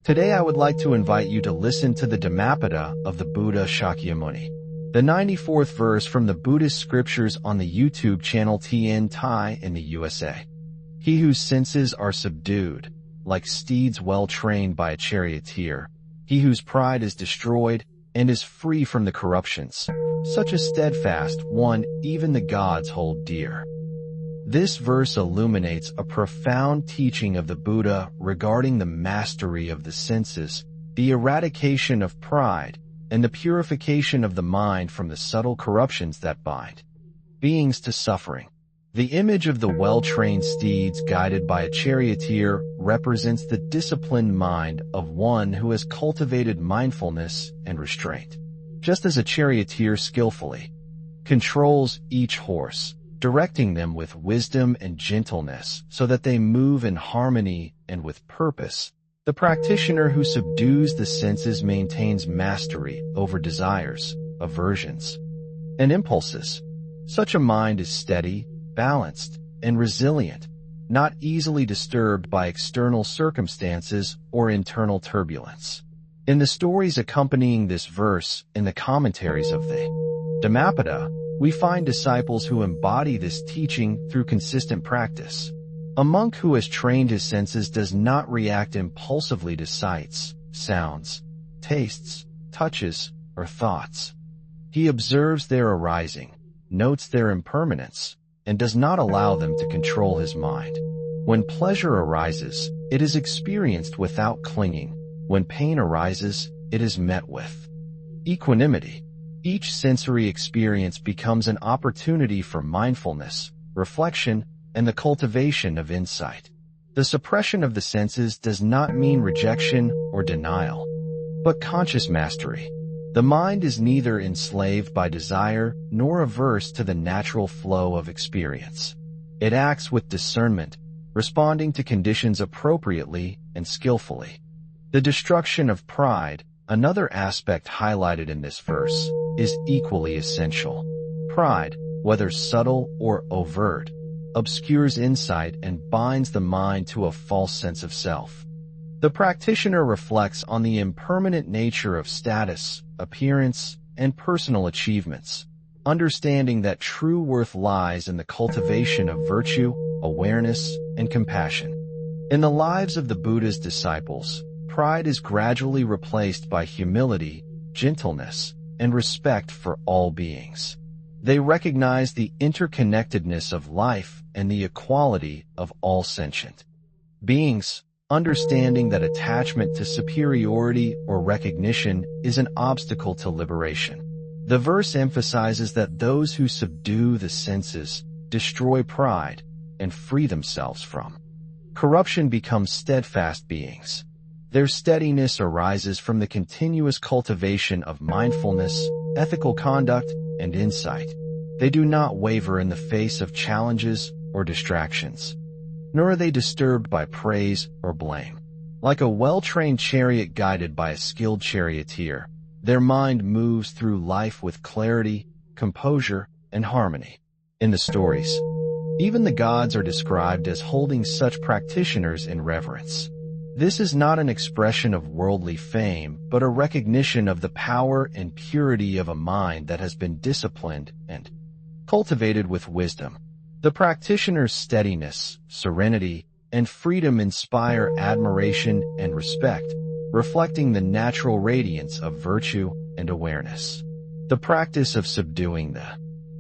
Today I would like to invite you to listen to the Dhammapada of the Buddha Shakyamuni, the 94th verse from the Buddhist scriptures on the YouTube channel TN Thai in the USA. He whose senses are subdued, like steeds well trained by a charioteer, he whose pride is destroyed and is free from the corruptions, such a steadfast one even the gods hold dear. This verse illuminates a profound teaching of the Buddha regarding the mastery of the senses, the eradication of pride, and the purification of the mind from the subtle corruptions that bind beings to suffering. The image of the well-trained steeds guided by a charioteer represents the disciplined mind of one who has cultivated mindfulness and restraint. Just as a charioteer skillfully controls each horse, directing them with wisdom and gentleness so that they move in harmony and with purpose, the practitioner who subdues the senses maintains mastery over desires, aversions, and impulses. Such a mind is steady, balanced, and resilient, not easily disturbed by external circumstances or internal turbulence. In the stories accompanying this verse in the commentaries of the Dhammapada, we find disciples who embody this teaching through consistent practice. A monk who has trained his senses does not react impulsively to sights, sounds, tastes, touches, or thoughts. He observes their arising, notes their impermanence, and does not allow them to control his mind. When pleasure arises, it is experienced without clinging. When pain arises, it is met with equanimity. Each sensory experience becomes an opportunity for mindfulness, reflection, and the cultivation of insight. The suppression of the senses does not mean rejection or denial, but conscious mastery. The mind is neither enslaved by desire nor averse to the natural flow of experience. It acts with discernment, responding to conditions appropriately and skillfully. The destruction of pride, another aspect highlighted in this verse, is equally essential. Pride, whether subtle or overt, obscures insight and binds the mind to a false sense of self. The practitioner reflects on the impermanent nature of status, appearance, and personal achievements, understanding that true worth lies in the cultivation of virtue, awareness, and compassion. In the lives of the Buddha's disciples, pride is gradually replaced by humility, gentleness, and respect for all beings. They recognize the interconnectedness of life and the equality of all sentient beings, understanding that attachment to superiority or recognition is an obstacle to liberation. The verse emphasizes that those who subdue the senses destroy pride and free themselves from corruption become steadfast beings. Their steadiness arises from the continuous cultivation of mindfulness, ethical conduct, and insight. They do not waver in the face of challenges or distractions, nor are they disturbed by praise or blame. Like a well-trained chariot guided by a skilled charioteer, their mind moves through life with clarity, composure, and harmony. In the stories, even the gods are described as holding such practitioners in reverence. This is not an expression of worldly fame, but a recognition of the power and purity of a mind that has been disciplined and cultivated with wisdom. The practitioner's steadiness, serenity, and freedom inspire admiration and respect, reflecting the natural radiance of virtue and awareness. The practice of subduing the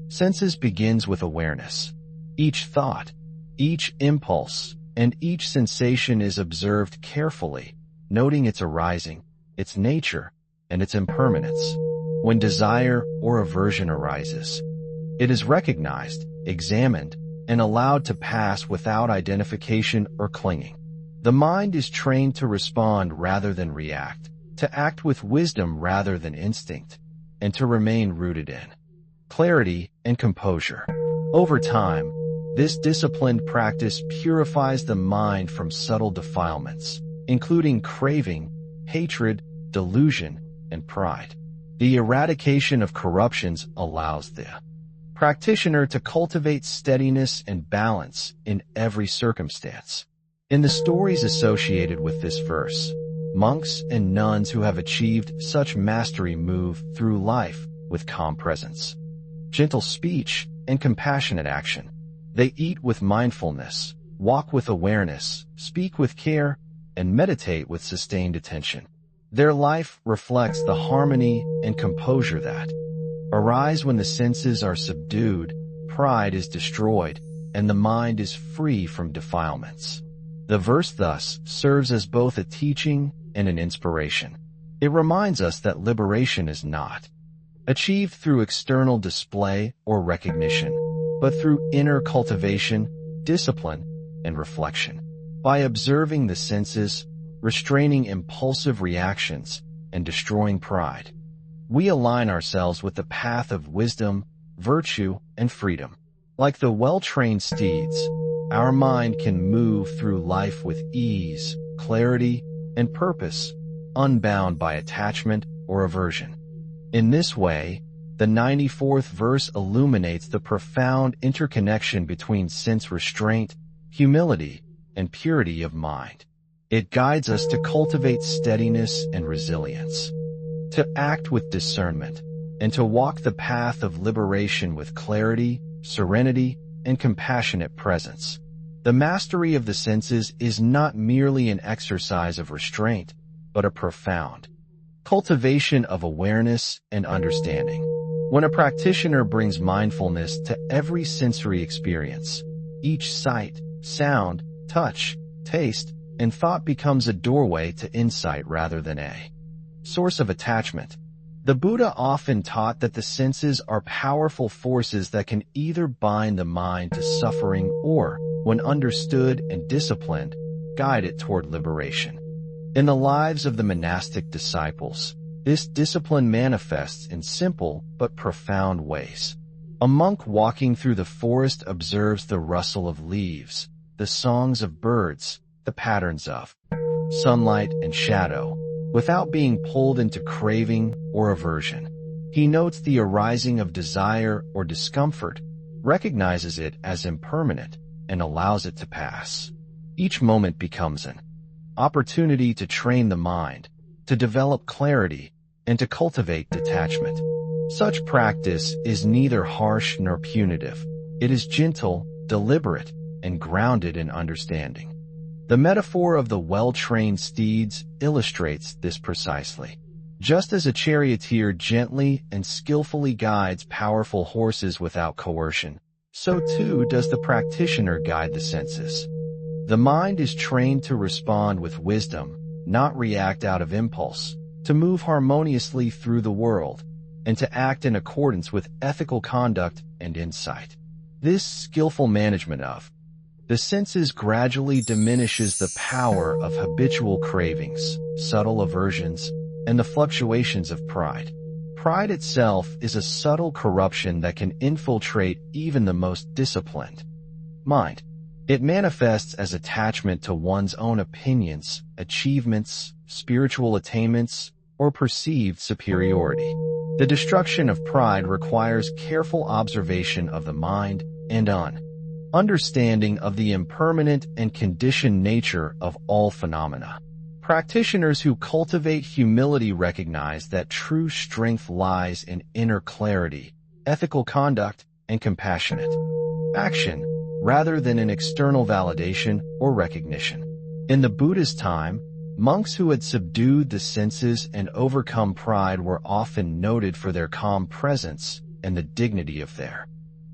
senses begins with awareness. Each thought, each impulse, and each sensation is observed carefully, noting its arising, its nature, and its impermanence. When desire or aversion arises, it is recognized, examined, and allowed to pass without identification or clinging. The mind is trained to respond rather than react, to act with wisdom rather than instinct, and to remain rooted in clarity and composure. Over time, this disciplined practice purifies the mind from subtle defilements, including craving, hatred, delusion, and pride. The eradication of corruptions allows the practitioner to cultivate steadiness and balance in every circumstance. In the stories associated with this verse, Monks and nuns who have achieved such mastery move through life with calm presence, gentle speech, and compassionate action. They eat with mindfulness, walk with awareness, speak with care, and meditate with sustained attention. Their life reflects the harmony and composure that arise when the senses are subdued, pride is destroyed, and the mind is free from defilements. The verse thus serves as both a teaching and an inspiration. It reminds us that liberation is not achieved through external display or recognition, but through inner cultivation, discipline, and reflection. By observing the senses, restraining impulsive reactions, and destroying pride, we align ourselves with the path of wisdom, virtue, and freedom. Like the well-trained steeds, our mind can move through life with ease, clarity, and purpose, unbound by attachment or aversion. In this way, the 94th verse illuminates the profound interconnection between sense restraint, humility, and purity of mind. It guides us to cultivate steadiness and resilience, to act with discernment, and to walk the path of liberation with clarity, serenity, and compassionate presence. The mastery of the senses is not merely an exercise of restraint, but a profound cultivation of awareness and understanding. When a practitioner brings mindfulness to every sensory experience, each sight, sound, touch, taste, and thought becomes a doorway to insight rather than a source of attachment. The Buddha often taught that the senses are powerful forces that can either bind the mind to suffering or, when understood and disciplined, guide it toward liberation. In the lives of the monastic disciples, this discipline manifests in simple but profound ways. A monk walking through the forest observes the rustle of leaves, the songs of birds, the patterns of sunlight and shadow, without being pulled into craving or aversion. He notes the arising of desire or discomfort, recognizes it as impermanent, and allows it to pass. Each moment becomes an opportunity to train the mind, to develop clarity, and to cultivate detachment. Such practice is neither harsh nor punitive. It is gentle, deliberate, and grounded in understanding. The metaphor of the well-trained steeds illustrates this precisely. Just as a charioteer gently and skillfully guides powerful horses without coercion, so too does the practitioner guide the senses. The mind is trained to respond with wisdom, not react out of impulse, to move harmoniously through the world, and to act in accordance with ethical conduct and insight. This skillful management of the senses gradually diminishes the power of habitual cravings, subtle aversions, and the fluctuations of pride. Pride itself is a subtle corruption that can infiltrate even the most disciplined mind. It manifests as attachment to one's own opinions, achievements, spiritual attainments, or perceived superiority. The destruction of pride requires careful observation of the mind and understanding of the impermanent and conditioned nature of all phenomena. Practitioners who cultivate humility recognize that true strength lies in inner clarity, ethical conduct, and compassionate action, rather than in external validation or recognition. In the Buddha's time, monks who had subdued the senses and overcome pride were often noted for their calm presence and the dignity of their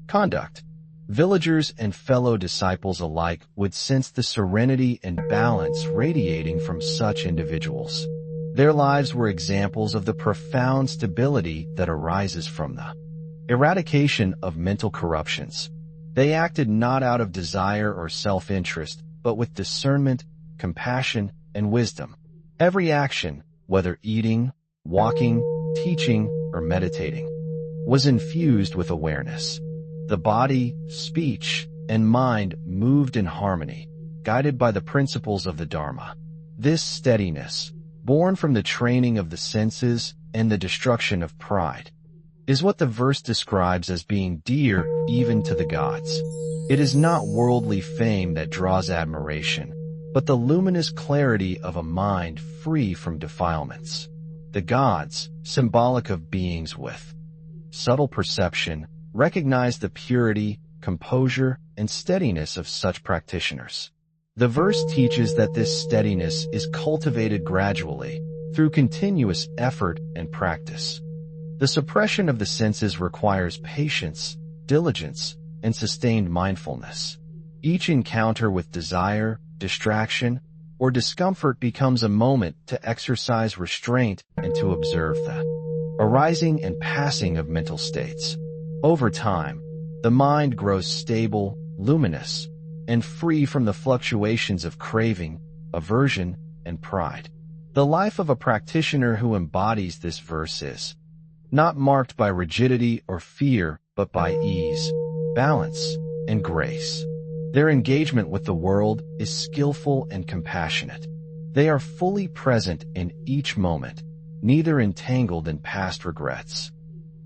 conduct. Villagers and fellow disciples alike would sense the serenity and balance radiating from such individuals. Their lives were examples of the profound stability that arises from the eradication of mental corruptions. They acted not out of desire or self-interest, but with discernment, compassion, and wisdom. Every action, whether eating, walking, teaching, or meditating, was infused with awareness. The body, speech, and mind moved in harmony, guided by the principles of the Dharma. This steadiness, born from the training of the senses and the destruction of pride, is what the verse describes as being dear even to the gods. It is not worldly fame that draws admiration, but the luminous clarity of a mind free from defilements. The gods, symbolic of beings with subtle perception, recognize the purity, composure, and steadiness of such practitioners. The verse teaches that this steadiness is cultivated gradually, through continuous effort and practice. The suppression of the senses requires patience, diligence, and sustained mindfulness. Each encounter with desire, distraction, or discomfort becomes a moment to exercise restraint and to observe the arising and passing of mental states. Over time, the mind grows stable, luminous, and free from the fluctuations of craving, aversion, and pride. The life of a practitioner who embodies this verse is not marked by rigidity or fear, but by ease, balance, and grace. Their engagement with the world is skillful and compassionate. They are fully present in each moment, neither entangled in past regrets,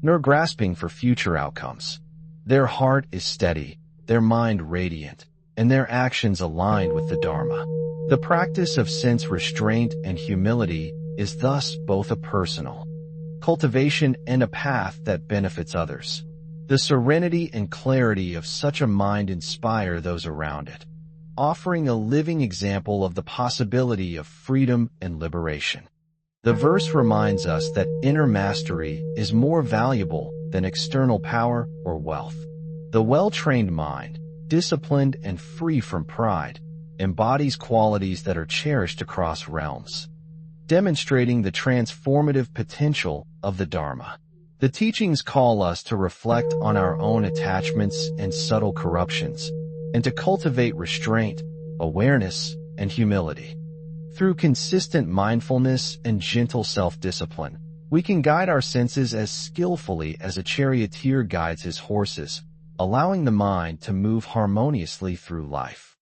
nor grasping for future outcomes. Their heart is steady, their mind radiant, and their actions aligned with the Dharma. The practice of sense restraint and humility is thus both a personal cultivation and a path that benefits others. The serenity and clarity of such a mind inspire those around it, offering a living example of the possibility of freedom and liberation. The verse reminds us that inner mastery is more valuable than external power or wealth. The well-trained mind, disciplined and free from pride, embodies qualities that are cherished across realms, demonstrating the transformative potential of the Dharma. The teachings call us to reflect on our own attachments and subtle corruptions, and to cultivate restraint, awareness, and humility. Through consistent mindfulness and gentle self-discipline, we can guide our senses as skillfully as a charioteer guides his horses, allowing the mind to move harmoniously through life,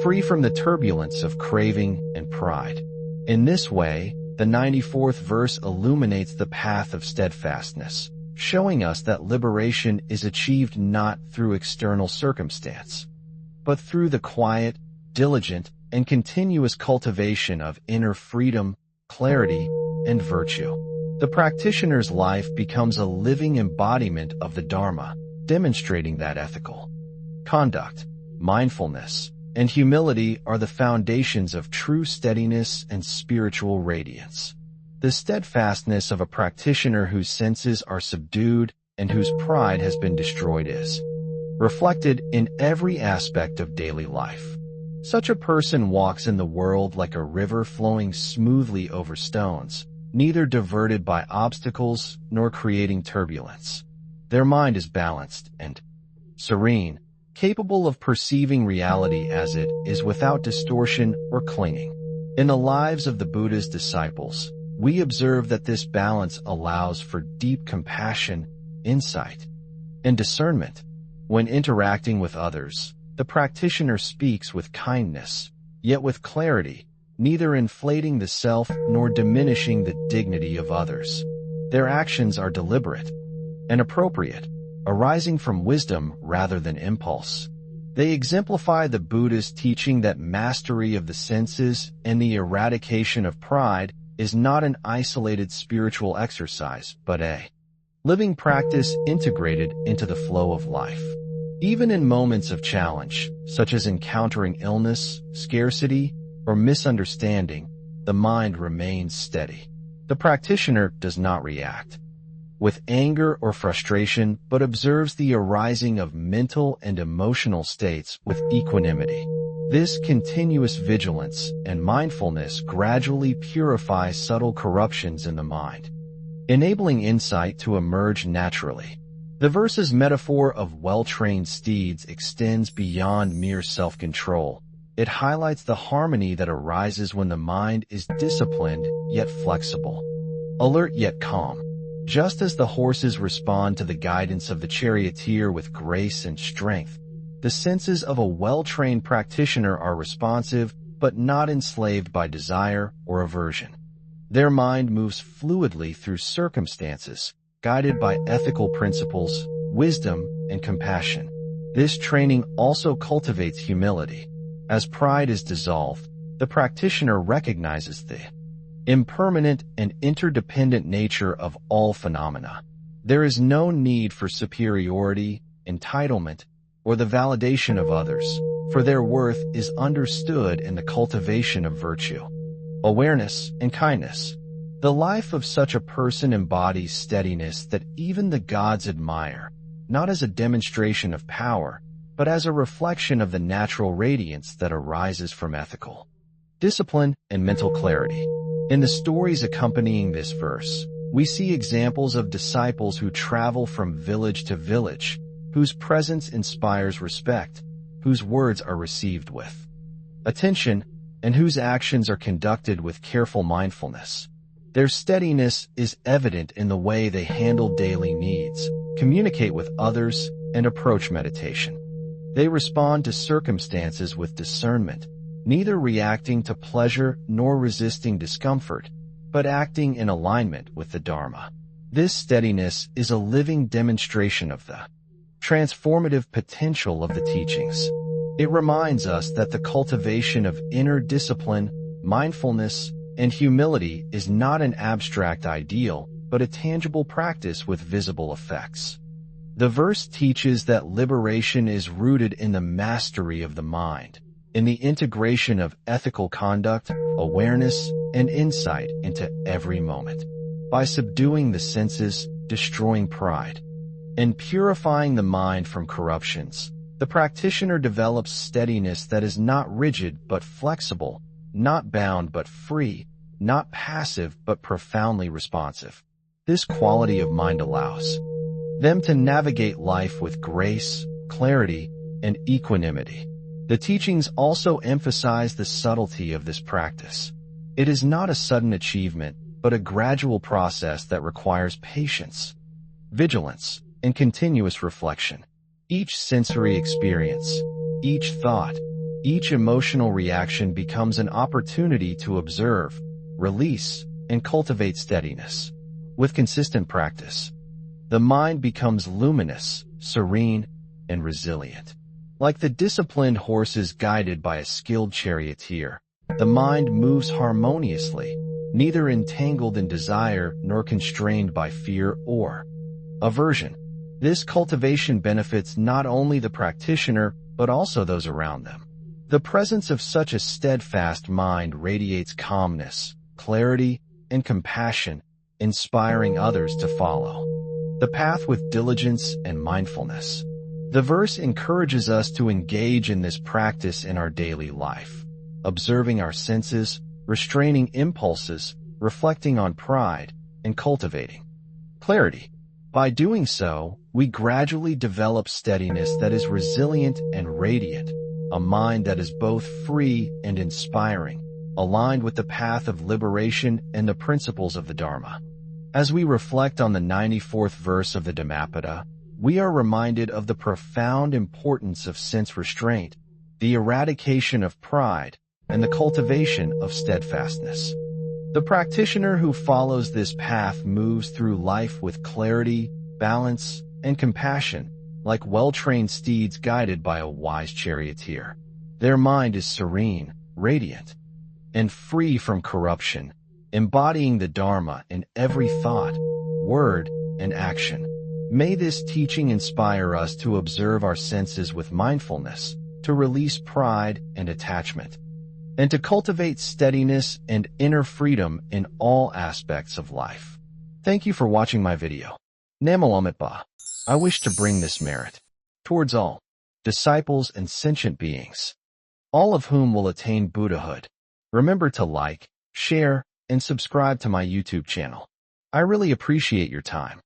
free from the turbulence of craving and pride. In this way, the 94th verse illuminates the path of steadfastness, showing us that liberation is achieved not through external circumstance, but through the quiet, diligent, and continuous cultivation of inner freedom, clarity, and virtue. The practitioner's life becomes a living embodiment of the Dharma, demonstrating that ethical conduct, mindfulness, and humility are the foundations of true steadiness and spiritual radiance. The steadfastness of a practitioner whose senses are subdued and whose pride has been destroyed is reflected in every aspect of daily life. Such a person walks in the world like a river flowing smoothly over stones, neither diverted by obstacles nor creating turbulence. Their mind is balanced and serene, capable of perceiving reality as it is without distortion or clinging. In the lives of the Buddha's disciples, we observe that this balance allows for deep compassion, insight, and discernment. When interacting with others, the practitioner speaks with kindness, yet with clarity, neither inflating the self nor diminishing the dignity of others. Their actions are deliberate and appropriate, arising from wisdom rather than impulse. They exemplify the Buddha's teaching that mastery of the senses and the eradication of pride is not an isolated spiritual exercise, but a living practice integrated into the flow of life. Even in moments of challenge, such as encountering illness, scarcity, or misunderstanding, the mind remains steady. The practitioner does not react with anger or frustration, but observes the arising of mental and emotional states with equanimity. This continuous vigilance and mindfulness gradually purifies subtle corruptions in the mind, enabling insight to emerge naturally. The verse's metaphor of well-trained steeds extends beyond mere self-control. It highlights the harmony that arises when the mind is disciplined yet flexible, alert yet calm. Just as the horses respond to the guidance of the charioteer with grace and strength, the senses of a well-trained practitioner are responsive but not enslaved by desire or aversion. Their mind moves fluidly through circumstances, guided by ethical principles, wisdom, and compassion. This training also cultivates humility. As pride is dissolved, the practitioner recognizes the impermanent and interdependent nature of all phenomena. There is no need for superiority, entitlement, or the validation of others, for their worth is understood in the cultivation of virtue, awareness, and kindness. The life of such a person embodies steadiness that even the gods admire, not as a demonstration of power, but as a reflection of the natural radiance that arises from ethical discipline and mental clarity. In the stories accompanying this verse, we see examples of disciples who travel from village to village, whose presence inspires respect, whose words are received with attention, and whose actions are conducted with careful mindfulness. Their steadiness is evident in the way they handle daily needs, communicate with others, and approach meditation. They respond to circumstances with discernment, neither reacting to pleasure nor resisting discomfort, but acting in alignment with the Dharma. This steadiness is a living demonstration of the transformative potential of the teachings. It reminds us that the cultivation of inner discipline, mindfulness, and humility is not an abstract ideal, but a tangible practice with visible effects. The verse teaches that liberation is rooted in the mastery of the mind, in the integration of ethical conduct, awareness, and insight into every moment. By subduing the senses, destroying pride, and purifying the mind from corruptions, the practitioner develops steadiness that is not rigid but flexible, not bound but free, not passive but profoundly responsive. This quality of mind allows them to navigate life with grace, clarity, and equanimity. The teachings also emphasize the subtlety of this practice. It is not a sudden achievement, but a gradual process that requires patience, vigilance, and continuous reflection. Each sensory experience, each thought, each emotional reaction becomes an opportunity to observe, release, and cultivate steadiness. With consistent practice, the mind becomes luminous, serene, and resilient. Like the disciplined horses guided by a skilled charioteer, the mind moves harmoniously, neither entangled in desire nor constrained by fear or aversion. This cultivation benefits not only the practitioner, but also those around them. The presence of such a steadfast mind radiates calmness, clarity, and compassion, inspiring others to follow the path with diligence and mindfulness. The verse encourages us to engage in this practice in our daily life, observing our senses, restraining impulses, reflecting on pride, and cultivating clarity. By doing so, we gradually develop steadiness that is resilient and radiant, a mind that is both free and inspiring, aligned with the path of liberation and the principles of the Dharma. As we reflect on the 94th verse of the Dhammapada, we are reminded of the profound importance of sense restraint, the eradication of pride, and the cultivation of steadfastness. The practitioner who follows this path moves through life with clarity, balance, and compassion, like well-trained steeds guided by a wise charioteer. Their mind is serene, radiant, and free from corruption, embodying the Dharma in every thought, word, and action. May this teaching inspire us to observe our senses with mindfulness, to release pride and attachment, and to cultivate steadiness and inner freedom in all aspects of life. Thank you for watching my video. Namalamitba. I wish to bring this merit towards all disciples and sentient beings, all of whom will attain Buddhahood. Remember to like, share, and subscribe to my YouTube channel. I really appreciate your time.